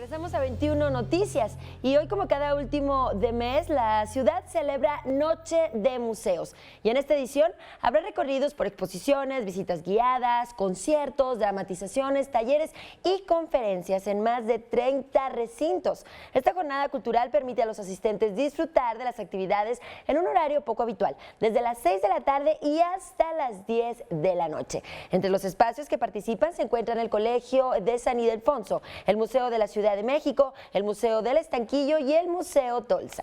Regresamos a 21 Noticias y hoy, como cada último de mes, la ciudad celebra Noche de Museos. Y en esta edición habrá recorridos por exposiciones, visitas guiadas, conciertos, dramatizaciones, talleres y conferencias en más de 30 recintos. Esta jornada cultural permite a los asistentes disfrutar de las actividades en un horario poco habitual, desde las 6 de la tarde y hasta las 10 de la noche. Entre los espacios que participan se encuentran el Colegio de San Ildefonso, el Museo de la Ciudad de México, el Museo del Estanquillo y el Museo Tolsa.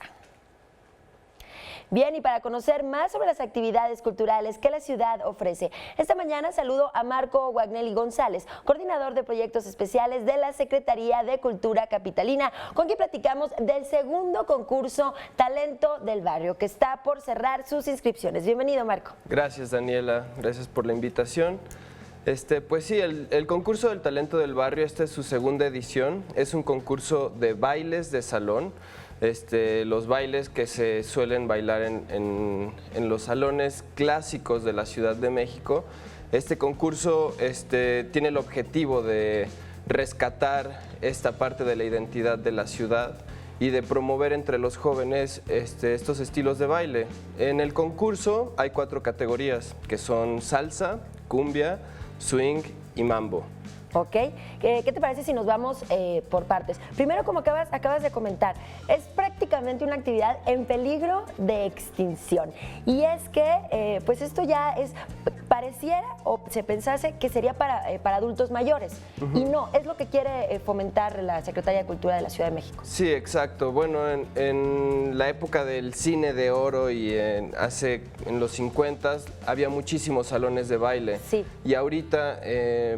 Bien, y para conocer más sobre las actividades culturales que la ciudad ofrece, esta mañana saludo a Marco Guagnelli González, coordinador de proyectos especiales de la Secretaría de Cultura Capitalina, con quien platicamos del segundo concurso Talento del Barrio, que está por cerrar sus inscripciones. Bienvenido, Marco. Gracias, Daniela. Gracias por la invitación. Pues sí, el concurso del talento del barrio, esta es su segunda edición, es un concurso de bailes de salón, los bailes que se suelen bailar en los salones clásicos de la Ciudad de México. Este concurso tiene el objetivo de rescatar esta parte de la identidad de la ciudad y de promover entre los jóvenes estos estilos de baile. En el concurso hay 4 categorías, que son salsa, cumbia, swing y mambo. Ok, ¿qué te parece si nos vamos por partes? Primero, como acabas de comentar, es prácticamente una actividad en peligro de extinción. Y es que, pues esto ya pareciera o se pensase que sería para adultos mayores. Y no, es lo que quiere fomentar la Secretaría de Cultura de la Ciudad de México. Sí, exacto. Bueno, en la época del cine de oro y en los 50 había muchísimos salones de baile. Sí. Y ahorita,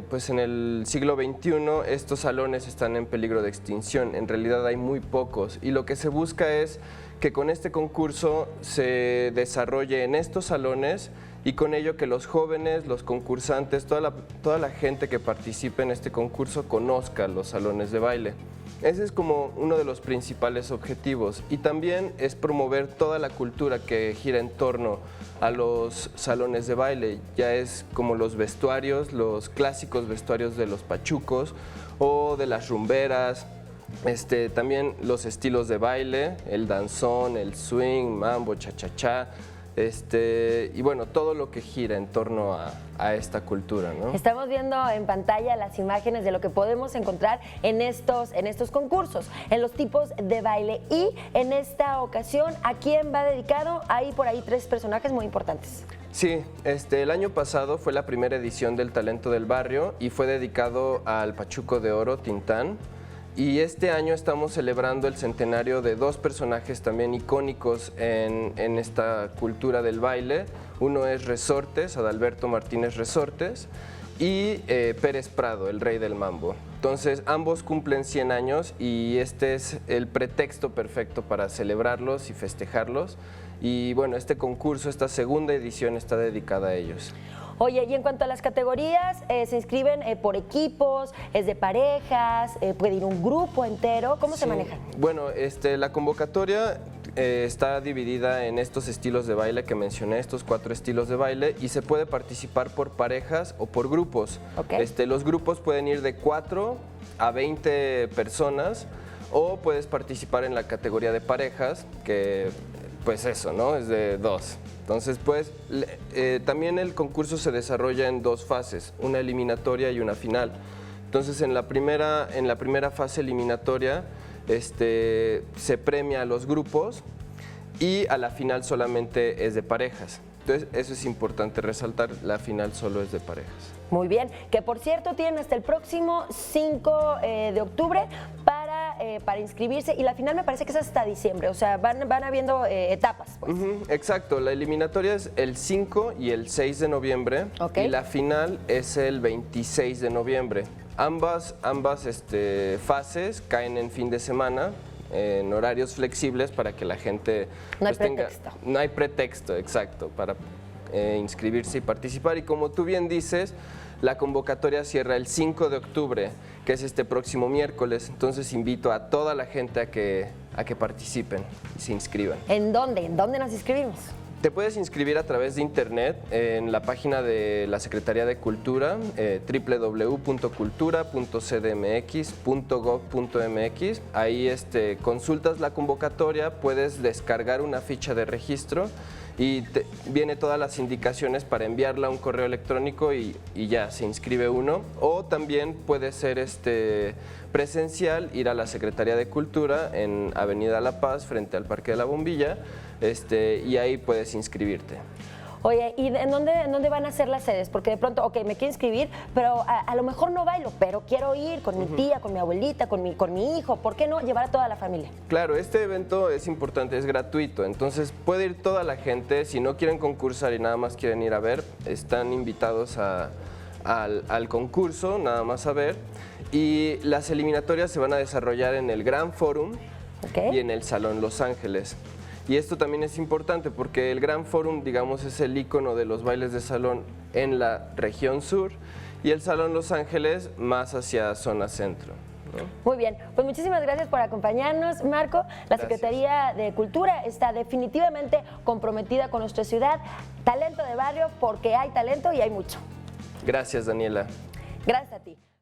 pues en el siglo XXI, estos salones están en peligro de extinción. En realidad hay muy pocos y lo que se busca es que con este concurso se desarrolle en estos salones y con ello que los jóvenes, los concursantes, toda la gente que participe en este concurso conozca los salones de baile. Ese es como uno de los principales objetivos y también es promover toda la cultura que gira en torno a los salones de baile, ya es como los vestuarios, los clásicos vestuarios de los pachucos o de las rumberas, también los estilos de baile, el danzón, el swing, mambo, cha-cha-cha, y bueno, todo lo que gira en torno a esta cultura, ¿no? Estamos viendo en pantalla las imágenes de lo que podemos encontrar en estos concursos, en los tipos de baile. Y en esta ocasión, ¿a quién va dedicado? Hay por ahí 3 personajes muy importantes. Sí, el año pasado fue la primera edición del Talento del Barrio y fue dedicado al Pachuco de Oro, Tintán. Y este año estamos celebrando el centenario de 2 personajes también icónicos en esta cultura del baile. Uno es Resortes, Adalberto Martínez Resortes, y Pérez Prado, el rey del mambo. Entonces, ambos cumplen 100 años y este es el pretexto perfecto para celebrarlos y festejarlos. Y bueno, este concurso, esta segunda edición está dedicada a ellos. Oye, y en cuanto a las categorías, se inscriben por equipos, es de parejas, puede ir un grupo entero, ¿cómo se maneja? Bueno, la convocatoria está dividida en estos estilos de baile que mencioné, estos 4 estilos de baile, y se puede participar por parejas o por grupos. Okay. Los grupos pueden ir de 4 a 20 personas, o puedes participar en la categoría de parejas, que pues eso, ¿no? Es de 2. Entonces, pues, también el concurso se desarrolla en 2 fases, una eliminatoria y una final. Entonces, en la primera fase eliminatoria, se premia a los grupos y a la final solamente es de parejas. Entonces, eso es importante resaltar, la final solo es de parejas. Muy bien, que por cierto tienen hasta el próximo 5 de octubre para inscribirse, y la final me parece que es hasta diciembre, o sea, van habiendo etapas. Pues. Exacto, la eliminatoria es el 5 y el 6 de noviembre, okay, y la final es el 26 de noviembre. Ambas fases caen en fin de semana, en horarios flexibles para que la gente no hay pretexto. No hay pretexto, exacto, para inscribirse y participar. Y como tú bien dices, la convocatoria cierra el 5 de octubre, que es este próximo miércoles. Entonces invito a toda la gente a que participen y se inscriban. ¿En dónde? ¿En dónde nos inscribimos? Te puedes inscribir a través de internet en la página de la Secretaría de Cultura, www.cultura.cdmx.gov.mx. Ahí consultas la convocatoria, puedes descargar una ficha de registro y viene todas las indicaciones para enviarla a un correo electrónico y ya se inscribe uno. O también puede ser presencial, ir a la Secretaría de Cultura en Avenida La Paz, frente al Parque de la Bombilla, y ahí puedes inscribirte. Oye, ¿y en dónde van a ser las sedes? Porque de pronto, ok, me quiero inscribir, pero a lo mejor no bailo, pero quiero ir con mi tía, con mi abuelita, con mi hijo. ¿Por qué no llevar a toda la familia? Claro, este evento es importante, es gratuito, entonces puede ir toda la gente. Si no quieren concursar y nada más quieren ir a ver, están invitados al concurso, nada más a ver. Y las eliminatorias se van a desarrollar en el Gran Forum y en el Salón Los Ángeles. Y esto también es importante porque el Gran Forum, digamos, es el ícono de los bailes de salón en la región sur y el Salón Los Ángeles más hacia zona centro, ¿no? Muy bien, pues muchísimas gracias por acompañarnos, Marco. La Secretaría de Cultura está definitivamente comprometida con nuestra ciudad. Talento de barrio, porque hay talento y hay mucho. Gracias, Daniela. Gracias a ti.